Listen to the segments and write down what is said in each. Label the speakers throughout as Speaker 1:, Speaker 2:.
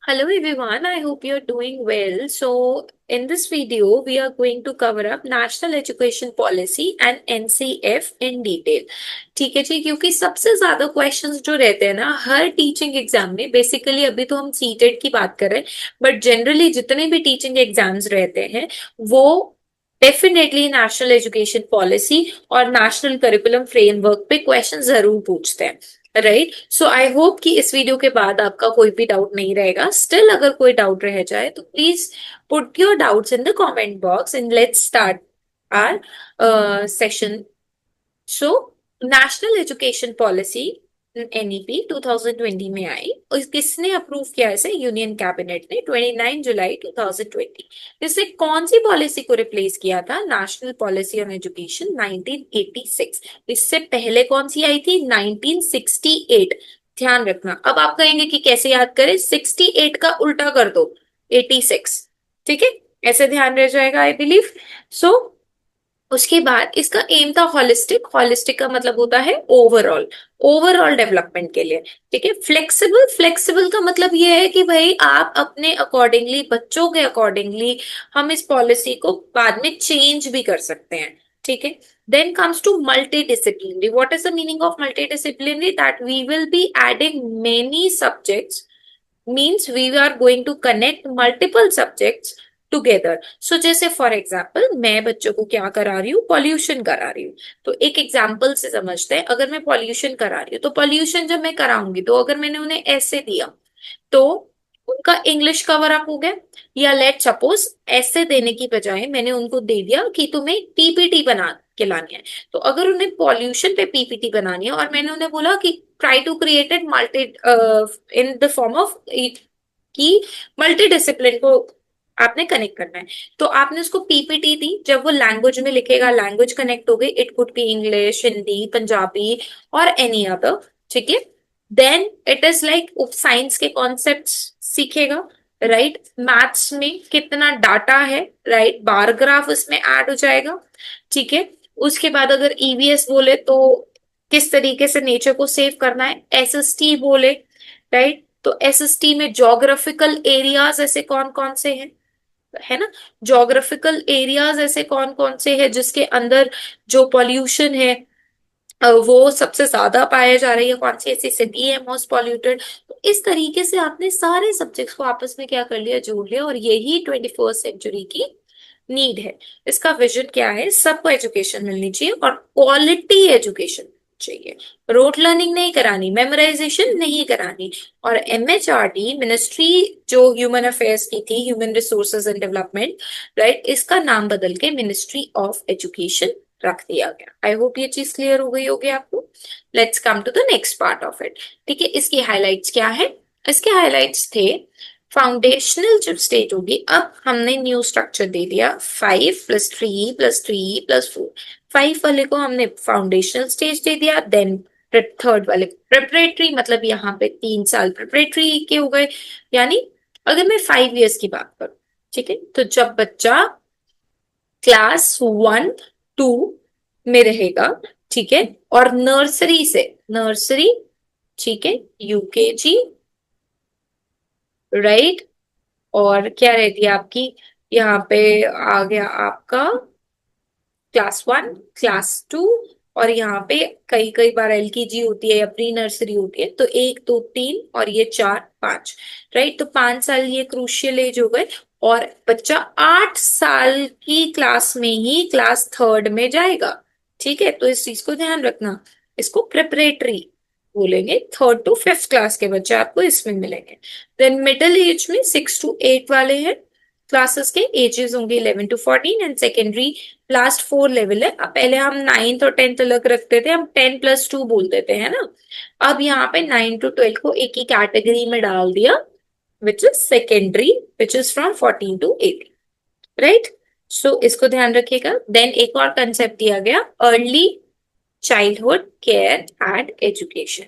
Speaker 1: Hello everyone, I hope you're doing well. So, in this video, we are going to cover up National Education Policy and NCF in detail. ठीक है जी, क्योंकि सबसे ज्यादा questions जो रहते हैं ना हर टीचिंग एग्जाम में, बेसिकली अभी तो हम सीटेट की बात कर रहे हैं, बट जनरली जितने भी टीचिंग एग्जाम्स रहते हैं वो डेफिनेटली नेशनल एजुकेशन पॉलिसी और नेशनल करिकुलम फ्रेमवर्क पे क्वेश्चन जरूर पूछते हैं। राइट, सो आई होप कि इस वीडियो के बाद आपका कोई भी डाउट नहीं रहेगा। स्टिल अगर कोई डाउट रह जाए तो please put your doubts in the comment box and let's start our session. So national education policy NEP 2020 में आई और किसने अप्रूव किया इसे? यूनियन कैबिनेट ने 29 जुलाई 2020। इससे कौन सी पॉलिसी को रिप्लेस किया था? National policy on education 1986। इससे पहले कौन सी आई थी? 1968। ध्यान रखना। अब आप कहेंगे कि कैसे याद करें? 68 का उल्टा कर दो, 86। ठीक है, ऐसे ध्यान रह जाएगा आई बिलीव। सो उसके बाद इसका एम था हॉलिस्टिक। हॉलिस्टिक का मतलब होता है ओवरऑल, ओवरऑल डेवलपमेंट के लिए। ठीक है, फ्लेक्सिबल, फ्लेक्सिबल का मतलब ये है कि भाई आप अपने अकॉर्डिंगली, बच्चों के अकॉर्डिंगली हम इस पॉलिसी को बाद में चेंज भी कर सकते हैं। ठीक है, then comes to multidisciplinary. What is the meaning of multidisciplinary? That we will be adding many subjects, means we are going to connect multiple subjects together. So जैसे फॉर एग्जाम्पल मैं बच्चों को क्या करा रही हूँ? Pollution करा रही हूँ। तो एक एग्जाम्पल से समझते हैं। अगर मैं पॉल्यूशन करा रही हूँ तो पॉल्यूशन जब मैं कराऊंगी तो अगर मैंने उन्हें ऐसे दिया तो उनका इंग्लिश कवर अप हो गया। या लेट सपोज ऐसे देने की बजाय मैंने उनको दे दिया कि तुम्हें पीपीटी बना के लानी है। तो अगर उन्हें पॉल्यूशन पे पीपीटी बनानी है और मैंने उन्हें बोला कि try to create it multi in the form of कि मल्टी डिसिप्लिन को आपने कनेक्ट करना है, तो आपने उसको पीपीटी दी। जब वो लैंग्वेज में लिखेगा, लैंग्वेज कनेक्ट हो गई, it could be English, Hindi, Punjabi और एनी अदर। ठीक है, then it is like science के कॉन्सेप्ट्स सीखेगा। राइट, मैथ्स में कितना डाटा है, राइट, बार ग्राफ उसमें ऐड हो जाएगा। ठीक है, उसके बाद अगर ईवीएस बोले तो किस तरीके से नेचर को सेव करना है। एसएसटी बोले, राइट, तो एसएसटी में ज्योग्राफिकल एरियाज ऐसे कौन कौन से हैं, है ना? ज्योग्राफिकल एरियाज ऐसे कौन कौन से हैं जिसके अंदर जो पॉल्यूशन है वो सबसे ज्यादा पाया जा रही है? कौन सी ऐसी सिटी है मोस्ट पॉल्यूटेड? तो इस तरीके से आपने सारे सब्जेक्ट्स को आपस में क्या कर लिया? जोड़ लिया। और यही 21st सेंचुरी की नीड है। इसका विजन क्या है? सबको एजुकेशन मिलनी चाहिए और क्वालिटी एजुकेशन चाहिए। रोट लर्निंग नहीं करानी, मेमोराइजेशन नहीं करानी। और एमएचआरडी मिनिस्ट्री जो ह्यूमन अफेयर्स की थी, human resources and development, right, इसका नाम बदल के मिनिस्ट्री ऑफ एजुकेशन रख दिया गया। आई होप ये चीज क्लियर हो गई होगी आपको। Let's come to the next part of it. ठीक है, इसकी हाइलाइट्स क्या है? इसके हाइलाइट्स थे फाउंडेशनल जब स्टेज होगी, अब हमने न्यू स्ट्रक्चर दे दिया 5+3+3+4। 5 वाले को हमने फाउंडेशनल स्टेज दे दिया, देन थर्ड वाले प्रिपरेटरी, मतलब यहाँ पे 3 साल प्रिपरेटरी के हो गए। यानी अगर मैं 5 years की बात करूं, ठीक है, तो जब बच्चा क्लास 1 2 में रहेगा, ठीक है, और नर्सरी से, नर्सरी, ठीक है, यूकेजी, राइट, और क्या रहती है आपकी यहाँ पे? आ गया आपका क्लास 1, क्लास 2, और यहाँ पे कई कई बार एलकेजी होती है या प्री नर्सरी होती है, तो 1 2 3 और ये 4 5। राइट, तो 5 साल ये क्रूशियल एज हो गए। और बच्चा 8 साल की क्लास में ही क्लास थर्ड में जाएगा। ठीक है, तो इस चीज को ध्यान रखना। इसको प्रिपरेटरी बोलेंगे। 3rd to 5th क्लास के बच्चे आपको इसमें मिलेंगे। देन मिडिल एज में 6 to 8 वाले हैं। क्लासेस के एजेस होंगे 11 to 14 and secondary last 4 level है। अब पहले हम 9th और 10th अलग रखते थे, हम 10+2 बोलते थे, है ना? अब यहाँ पे 9 to 12 को एक ही कैटेगरी में डाल दिया, which is secondary, which is from 14 to 18। Right, so इसको ध्यान रखिएगा। देन एक और कंसेप्ट दिया गया, early childhood care and education.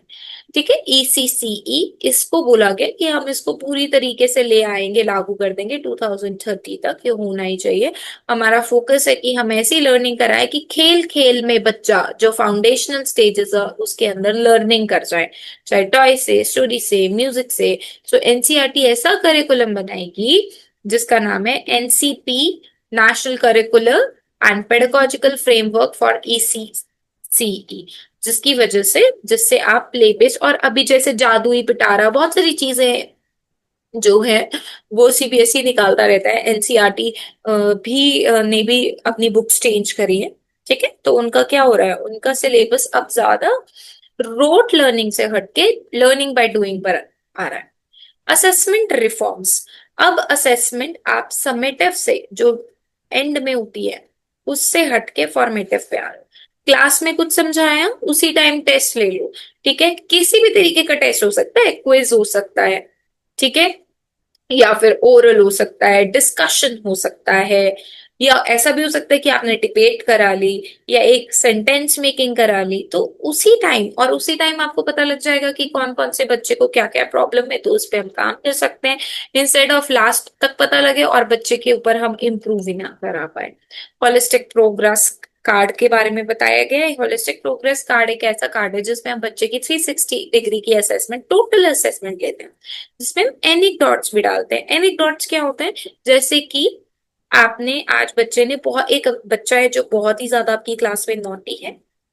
Speaker 1: ठीक है, ECCE, इसको बोला गया कि हम इसको पूरी तरीके से ले आएंगे, लागू कर देंगे 2030 तक, ये होना ही चाहिए। हमारा फोकस है कि हम ऐसी लर्निंग कराएं कि खेल खेल में बच्चा जो फाउंडेशनल स्टेजेस है उसके अंदर लर्निंग कर जाए, चाहे टॉय से, स्टोरी से, म्यूजिक से। सो एनसीईआरटी ऐसा करिकुलम बनाएगी जिसका नाम है NCP, national curricular and pedagogical framework for ECCE, जिसकी वजह से, जिससे आप प्ले बेस्ड, और अभी जैसे जादुई पिटारा, बहुत सारी चीजें जो है वो CBSE निकालता रहता है। एनसीईआरटी भी ने भी अपनी बुक्स चेंज करी है। ठीक है, तो उनका क्या हो रहा है, उनका सिलेबस अब ज्यादा रोट लर्निंग से हटके लर्निंग बाय डूइंग पर आ रहा है। Assessment reforms. अब असेसमेंट आप समेटिव से जो एंड में होती है उससे हटके फॉर्मेटिव पे आ रहे हो। क्लास में कुछ समझाया, उसी टाइम टेस्ट ले लो। ठीक है, किसी भी तरीके का टेस्ट हो सकता है, क्विज हो सकता है, ठीक है, या फिर ओरल हो सकता है, डिस्कशन हो सकता है, या ऐसा भी हो सकता है कि आपने डिबेट करा ली या एक सेंटेंस मेकिंग करा ली। तो उसी टाइम आपको पता लग जाएगा कि कौन कौन से बच्चे को क्या क्या प्रॉब्लम है, तो उस पर हम काम कर सकते हैं, इंस्टेड ऑफ लास्ट तक पता लगे और बच्चे के ऊपर हम इम्प्रूव ही ना करा पाए। होलिस्टिक प्रोग्रेस कार्ड के बारे में बताया गया है। होलिस्टिक प्रोग्रेस कार्ड एक ऐसा कार्ड है जिसमें हम बच्चे की 360 डिग्री की असेसमेंट, टोटल असेसमेंट लेते हैं, जिसमें हम एनेक्डोट्स भी डालते हैं। एनेक्डोट्स क्या होते हैं, जैसे कि आपने आज बच्चे ने बहुत, एक बच्चा है जो बहुत ही ज्यादा आपकी क्लास में नॉटी है,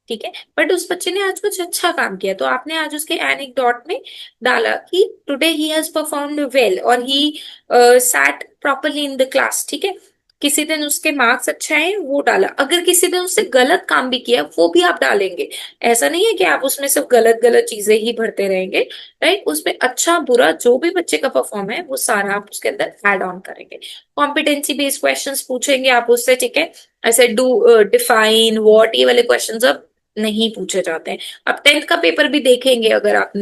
Speaker 1: ठीक है, बट उस बच्चे ने आज कुछ अच्छा काम किया, तो आपने आज उसके एनेक्डोट में डाला कि today he has performed well और he sat properly in the class. ठीक है, किसी दिन उसके मार्क्स अच्छे आए वो डाला, अगर किसी दिन उससे गलत काम भी किया वो भी आप डालेंगे। ऐसा नहीं है कि आप उसमें सिर्फ गलत गलत चीजें ही भरते रहेंगे, राइट, उसमें अच्छा बुरा जो भी बच्चे का परफॉर्म है वो सारा आप उसके अंदर एड ऑन करेंगे। कॉम्पिटेंसी बेस्ड क्वेश्चंस पूछेंगे आप उससे, ठीक है, ऐसे डू, डिफाइन, व्हाट, ये वाले क्वेश्चंस अब नहीं पूछे जाते हैं। अब 10th का पेपर भी देखेंगे अगर आप,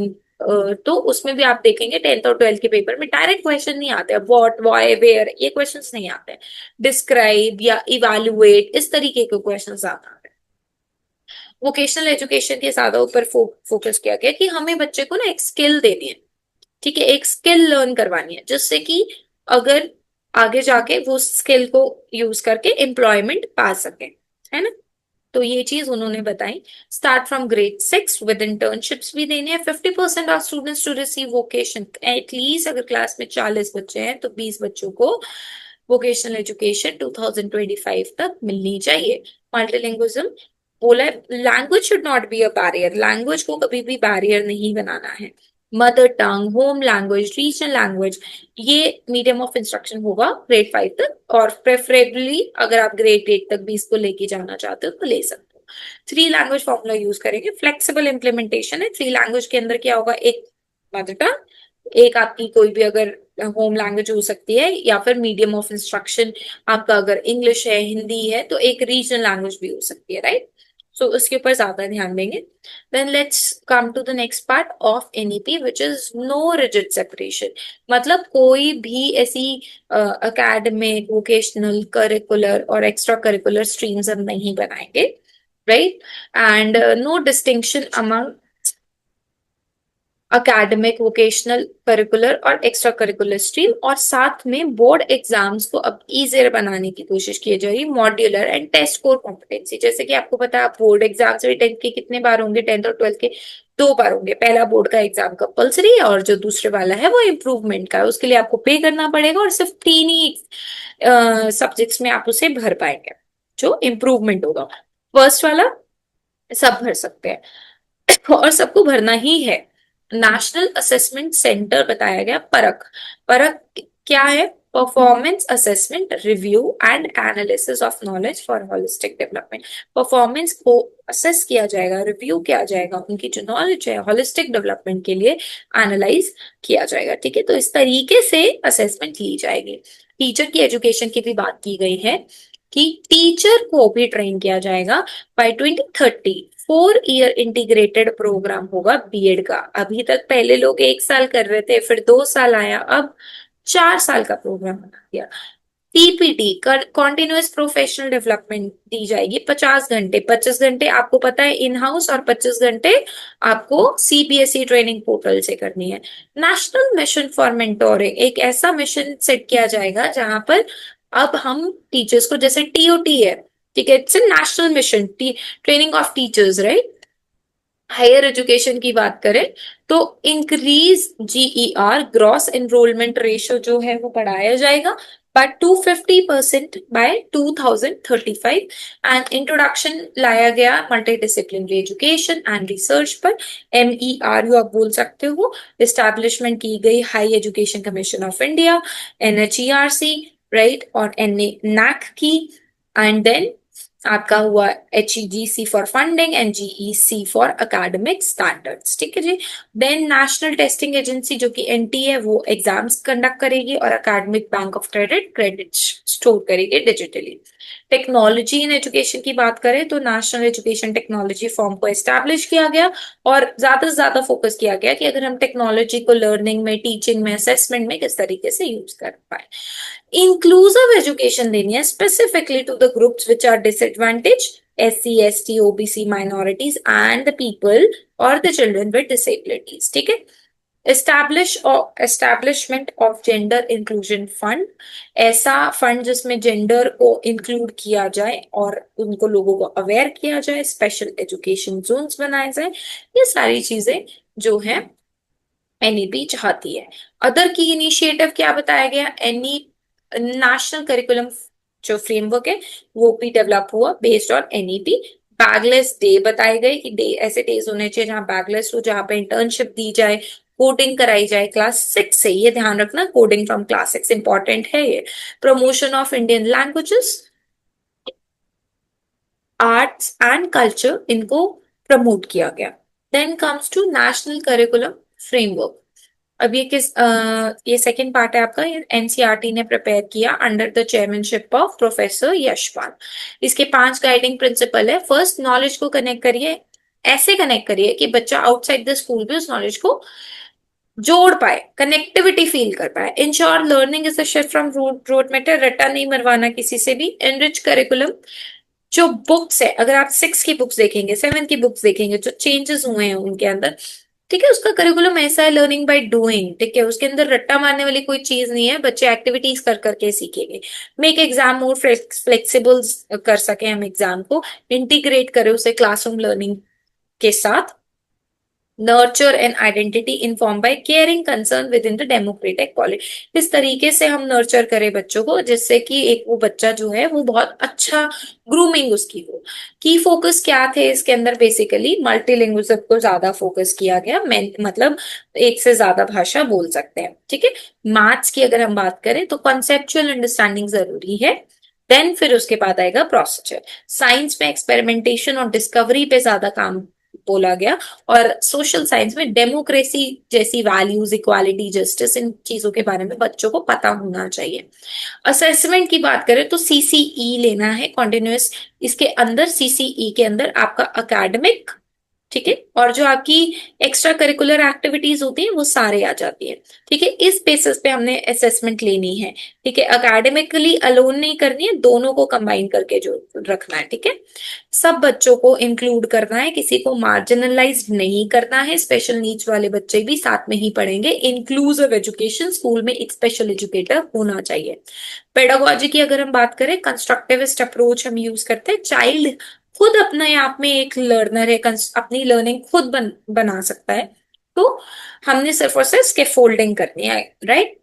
Speaker 1: तो उसमें भी आप देखेंगे 10th और 12th के पेपर में डायरेक्ट क्वेश्चन नहीं आते, व्हाट, व्हाई, वेयर, ये क्वेश्चंस नहीं आते हैं। डिस्क्राइब या इवेलुएट, इस तरीके के क्वेश्चंस आते हैं। वोकेशनल एजुकेशन के ज्यादा ऊपर फोकस किया गया कि हमें बच्चे को ना एक स्किल देनी है, ठीक है, एक स्किल लर्न करवानी है, जिससे कि अगर आगे जाके वो स्किल को यूज करके एम्प्लॉयमेंट पा सके, है ना। तो ये चीज उन्होंने बताई। Start from grade 6 with internships भी देने हैं। 50% of students to receive vocation, at least अगर क्लास में 40 बच्चे हैं तो 20 बच्चों को वोकेशनल एजुकेशन 2025 तक मिलनी चाहिए। मल्टीलिंगुइज्म बोला है, language should not be a barrier, language को कभी भी बैरियर नहीं बनाना है। Mother tongue, home language, regional language, ये मीडियम ऑफ इंस्ट्रक्शन होगा grade 5 तक, और प्रेफरेबली अगर आप grade 8 तक भी इसको लेके जाना चाहते हो तो ले सकते हो। 3 लैंग्वेज फॉर्मूला यूज करेंगे, फ्लेक्सिबल इंप्लीमेंटेशन है। 3 लैंग्वेज के अंदर क्या होगा, एक मदर टंग, एक आपकी कोई भी अगर होम लैंग्वेज हो सकती है, या फिर मीडियम ऑफ इंस्ट्रक्शन आपका अगर इंग्लिश है, हिंदी है, तो एक रीजनल लैंग्वेज भी हो सकती है, राइट। सो उसके ऊपर ज्यादा ध्यान देंगे। Then let's come to the next part of NEP, which is no rigid separation. मतलब कोई भी ऐसी एकेडमिक, वोकेशनल, करिकुलर और एक्स्ट्रा करिकुलर स्ट्रीम्स हम नहीं बनाएंगे, right, and no distinction among academic, vocational, curricular और एक्स्ट्रा करिकुलर स्ट्रीम, और साथ में बोर्ड एग्जाम्स को अब इजियर बनाने की कोशिश की जाएगी। Modular and test core competency, जैसे कि आपको पता है बोर्ड एग्जाम्स भी 10th के कितने बार होंगे, 10th और 12th के 2 बार होंगे। पहला बोर्ड का एग्जाम कंपल्सरी है और जो दूसरे वाला है वो इम्प्रूवमेंट का है, उसके लिए आपको पे करना पड़ेगा, और सिर्फ 3 ही सब्जेक्ट्स में आप उसे भर पाएंगे जो इम्प्रूवमेंट होगा। फर्स्ट वाला सब भर सकते हैं और सबको भरना ही है। नेशनल असेसमेंट सेंटर बताया गया, परख। परख क्या है, performance assessment, review and analysis of knowledge for holistic development. Performance को असेस किया जाएगा, रिव्यू किया जाएगा, उनकी जो नॉलेज है होलिस्टिक डेवलपमेंट के लिए एनालाइज किया जाएगा, ठीक है। तो इस तरीके से असेसमेंट ली जाएगी। टीचर की एजुकेशन की भी बात की गई है कि टीचर को भी ट्रेन किया जाएगा बाय 2030। 4 ईयर इंटीग्रेटेड प्रोग्राम होगा बीएड का। अभी तक पहले लोग 1 साल कर रहे थे, फिर 2 साल आया, अब 4 साल का प्रोग्राम बना दिया। टीपीटी कॉन्टिन्यूअस प्रोफेशनल डेवलपमेंट दी जाएगी 50 घंटे, 25 घंटे आपको पता है इन हाउस और 25 घंटे आपको सीबीएसई ट्रेनिंग पोर्टल से करनी है। नेशनल मिशन फॉर मेंटोरिंग, एक ऐसा मिशन सेट किया जाएगा जहां पर अब हम टीचर्स को, जैसे टीओटी है, ठीक है, it's a national mission training of teachers, right. Higher education की बात करें तो increase GER gross enrolment ratio जो है वो बढ़ाया जाएगा बट 250% बाय 2035। एंड इंट्रोडक्शन लाया गया multi disciplinary education and research पर, MERU आप बोल सकते हो। इस्टेब्लिशमेंट की गई high education commission of India, NHERC, right, और NAC की। एंड देन आपका हुआ HEGC for funding and GEC for academic standards, ठीक है जी। देन नेशनल टेस्टिंग एजेंसी जो कि NT है वो एग्जाम्स कंडक्ट करेगी और academic bank of credit store करेगी डिजिटली। टेक्नोलॉजी इन एजुकेशन की बात करें तो नेशनल एजुकेशन टेक्नोलॉजी फॉर्म को एस्टैब्लिश किया गया और ज्यादा से ज्यादा फोकस किया गया कि अगर हम टेक्नोलॉजी को लर्निंग में, टीचिंग में, असेसमेंट में किस तरीके से यूज कर पाए। इंक्लूसिव एजुकेशन देनी है specifically to the groups which are disadvantage, SC, ST, OBC minorities and the people और द चिल्ड्रन विद डिसेबिलिटीज, ठीक है। Establishment of gender inclusion fund, ऐसा फंड जिसमें जेंडर को इंक्लूड किया जाए और उनको लोगों को अवेयर किया जाए, स्पेशल एजुकेशन जोन्स बनाए जाए, ये सारी चीजें जो है NEP चाहती है। अदर की इनिशिएटिव क्या बताया गया, एनी नेशनल करिकुलम जो फ्रेमवर्क है वो भी डेवलप हुआ based on NEP। Bagless day बताए गए कि डे, ऐसे डेज होने चाहिए जहां बैगलेस हो, जहां पे इंटर्नशिप दी जाए, कोडिंग कराई जाए क्लास 6 से, ये ध्यान रखना, कोडिंग फ्रॉम क्लास 6 इंपॉर्टेंट है ये। Promotion of Indian languages, arts and culture, इनको प्रमोट किया गया। Then comes to national curriculum framework. अब ये ये सेकंड पार्ट है आपका, ये NCERT ने प्रिपेयर किया under the chairmanship of professor Yashpal. इसके 5 गाइडिंग प्रिंसिपल है। फर्स्ट, नॉलेज को कनेक्ट करिए, ऐसे कनेक्ट करिए कि बच्चा आउटसाइड द स्कूल भी उस नॉलेज को जोड़ पाए, कनेक्टिविटी फील कर पाए। Ensure learning is a shift from rote matter, रट्टा नहीं मरवाना किसी से भी। एनरिच करिकुलम, जो बुक्स है, अगर आप 6 की बुक्स देखेंगे, 7 की बुक्स देखेंगे, जो चेंजेस हुए हैं उनके अंदर, ठीक है, उसका करिकुलम ऐसा है, लर्निंग बाय डूइंग, ठीक है, उसके अंदर रट्टा मारने वाली कोई चीज नहीं है, बच्चे एक्टिविटीज कर करके सीखेंगे। मेक एग्जाम मोर फ्लेक्सिबल, कर सके हम एग्जाम को, इंटीग्रेट करें उसे क्लासरूम लर्निंग के साथ। Nurture and identity inform bye caring concern with in the democratic policy, इस तरीके से हम नर्चर करें बच्चों को जिससे कि एक वो बच्चा जो है वो बहुत अच्छा ग्रूमिंग उसकी हो। की फोकस क्या थे इसके अंदर, बेसिकली मल्टीलिंग्विज्म को ज्यादा फोकस किया गया, मतलब एक से ज्यादा भाषा बोल सकते हैं, ठीक है। मैथ्स की अगर हम बात करें तो कॉन्सेप्चुअल अंडरस्टैंडिंग जरूरी है। देन फिर उसके बाद आएगा प्रोसीजर। साइंस में एक्सपेरिमेंटेशन और डिस्कवरी पे ज्यादा काम बोला गया, और सोशल साइंस में डेमोक्रेसी जैसी वैल्यूज, इक्वालिटी, जस्टिस, इन चीजों के बारे में बच्चों को पता होना चाहिए। असेसमेंट की बात करें तो CCE लेना है कॉन्टिन्यूस, इसके अंदर CCE के अंदर आपका अकेडमिक, ठीक है, और जो आपकी एक्स्ट्रा करिकुलर एक्टिविटीज होती हैं वो सारे आ जाती है, ठीक है। इस बेसिस पे हमने असेसमेंट लेनी है, ठीक है, अकेडमिकली अलोन नहीं करनी है, दोनों को कंबाइन करके जो रखना है, ठीक है। सब बच्चों को इंक्लूड करना है, किसी को मार्जिनलाइज नहीं करना है, स्पेशल नीड्स वाले बच्चे भी साथ में ही पढ़ेंगे। इंक्लूसिव एजुकेशन, स्कूल में एक स्पेशल एजुकेटर होना चाहिए। पेडागोजी की अगर हम बात करें, कंस्ट्रक्टिविस्ट अप्रोच हम यूज करते हैं, चाइल्ड खुद अपने आप में एक लर्नर है, अपनी लर्निंग खुद बना सकता है, तो हमने सिर्फ और सिर्फ स्कैफोल्डिंग करनी है, राइट।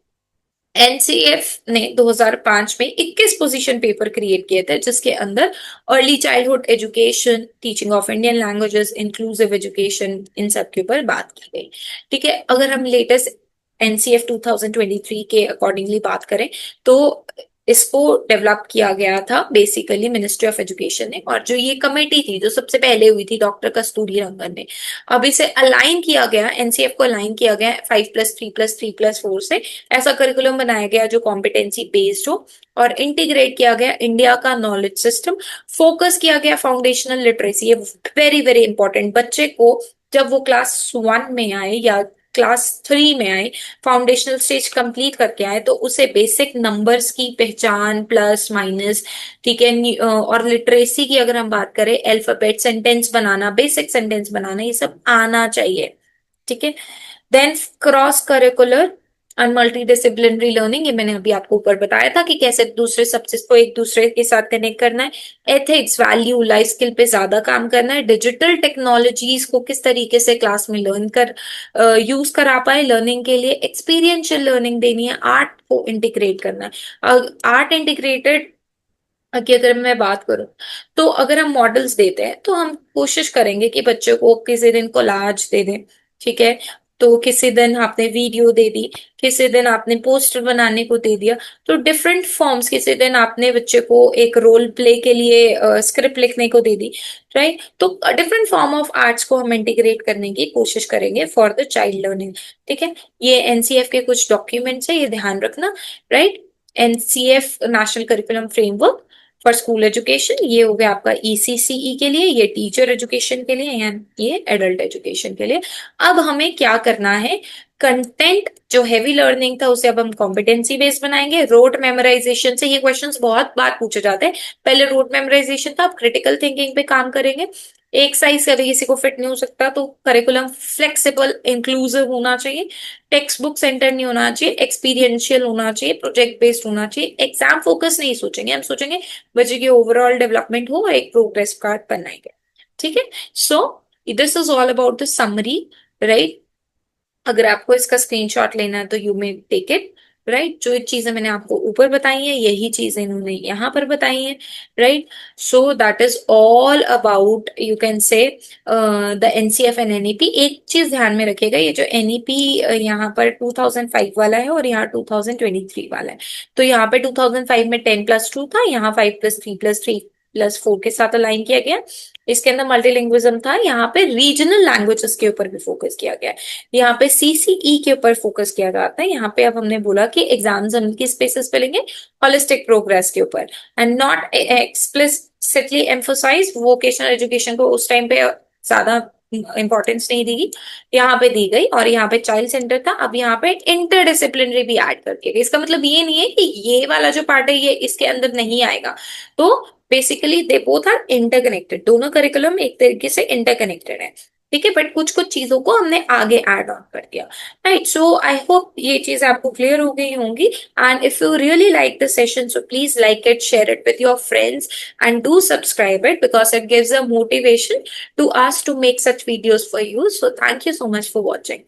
Speaker 1: NCF ने 2005 में 21 पोजीशन पेपर क्रिएट किए थे जिसके अंदर early childhood education, teaching of Indian languages, inclusive education, इन सब के ऊपर बात की गई, ठीक है। अगर हम लेटेस्ट NCF 2023 के अकॉर्डिंगली बात करें तो इसको डेवलप किया गया था बेसिकली मिनिस्ट्री ऑफ एजुकेशन ने, और जो ये कमेटी थी जो सबसे पहले हुई थी डॉक्टर कस्तूरी रंगन ने, अब इसे अलाइन किया गया, NCF को अलाइन किया गया 5+3+3+4 से, ऐसा करिकुलम बनाया गया जो कॉम्पिटेंसी बेस्ड हो, और इंटीग्रेट किया गया इंडिया का नॉलेज सिस्टम, फोकस किया गया फाउंडेशनल लिटरेसी, ये वेरी वेरी इंपॉर्टेंट, बच्चे को जब वो क्लास 1 में आए या क्लास 3 में आए, फाउंडेशनल स्टेज कंप्लीट करके आए, तो उसे बेसिक नंबर्स की पहचान, प्लस माइनस, ठीक है, और लिटरेसी की अगर हम बात करें, अल्फाबेट, सेंटेंस बनाना, बेसिक सेंटेंस बनाना, ये सब आना चाहिए। ठीक है। Then cross curricular and multi disciplinary learning, ये मैंने अभी आपको ऊपर बताया था कि कैसे दूसरे सब्जेक्ट को एक दूसरे के साथ कनेक्ट करना है। एथिक्स, वैल्यू, लाइफ स्किल पे ज्यादा काम करना है। डिजिटल टेक्नोलॉजीज को किस तरीके से क्लास में लर्न कर यूज करा पाए लर्निंग के लिए। एक्सपीरियंशियल लर्निंग देनी है। आर्ट को इंटीग्रेट करना है। आर्ट इंटीग्रेटेड की अगर मैं बात करूं, तो अगर हम मॉडल्स देते हैं तो हम कोशिश करेंगे कि बच्चों को किसी दिन कोलाज दे दें, ठीक है, तो किसी दिन आपने वीडियो दे दी, किसी दिन आपने पोस्टर बनाने को दे दिया, तो डिफरेंट फॉर्म्स, किसी दिन आपने बच्चे को एक रोल प्ले के लिए स्क्रिप्ट लिखने को दे दी, राइट। तो डिफरेंट फॉर्म ऑफ आर्ट्स को हम इंटीग्रेट करने की कोशिश करेंगे फॉर द चाइल्ड लर्निंग। ठीक है। ये एनसीएफ के कुछ डॉक्यूमेंट्स है, ये ध्यान रखना, right. NCF national curriculum framework for school education, ये हो गया आपका ईसीसीई के लिए, ये टीचर एजुकेशन के लिए, या ये एडल्ट एजुकेशन के लिए। अब हमें क्या करना है, कंटेंट जो हैवी लर्निंग था उसे अब हम कॉम्पिटेंसी बेस्ड बनाएंगे। रोड मेमोराइजेशन से ये क्वेश्चंस बहुत बार पूछे जाते हैं। पहले रोड मेमोराइजेशन था, अब क्रिटिकल थिंकिंग पे काम करेंगे। एक साइज कभी किसी को फिट नहीं हो सकता, तो करिकुलम फ्लेक्सिबल इंक्लूसिव होना चाहिए। टेक्स्ट बुक सेंटर नहीं होना चाहिए, एक्सपीरियंशियल होना चाहिए, प्रोजेक्ट बेस्ड होना चाहिए। एग्जाम फोकस नहीं सोचेंगे, हम सोचेंगे बच्चे की ओवरऑल डेवलपमेंट हो और एक प्रोग्रेस कार्ड बनाएंगे। ठीक है। So this is all about the summary, right. अगर आपको इसका स्क्रीनशॉट लेना है तो you may take it, right. जो चीजें मैंने आपको ऊपर बताई हैं यही चीजें इन्होंने यहाँ पर बताई हैं, right. So that is all about, you can say, the NCF and NEP. एक चीज ध्यान में रखिएगा, ये जो एनईपी यहाँ पर 2005 वाला है और यहाँ 2023 वाला है, तो यहाँ पे 2005 में 10+2 था, यहाँ 5+3+3+4 के साथ अलाइन किया गया। इसके अंदर मल्टीलिंग्विज्म था, यहाँ पे रीजनल लैंग्वेजेस के ऊपर भी फोकस किया गया। यहाँ पे सीसीई के ऊपर फोकस किया जाता है। यहाँ पे अब हमने बोला कि एग्जाम्स हम किस बेसिस पे लेंगे, होलिस्टिक प्रोग्रेस के ऊपर, and not explicitly emphasise. Vocational education को उस टाइम पे ज्यादा इंपॉर्टेंस नहीं दी, यहाँ पे दी गई। और यहाँ पे चाइल्ड सेंटर था, अब यहाँ पे इंटरडिसिप्लिनरी भी ऐड करके गई। इसका मतलब ये नहीं है कि ये वाला जो पार्ट है ये इसके अंदर नहीं आएगा। तो basically they both are interconnected, दोनों करिकुलम एक तरीके से इंटरकनेक्टेड है। ठीक है, बट कुछ कुछ चीजों को हमने आगे ऐड ऑन कर दिया, राइट। सो आई होप ये चीज आपको क्लियर हो गई होंगी। And if you really like the session, so please like it, share it with your friends, and do subscribe it because it gives a motivation to us to make such videos for you. So thank you so much for watching.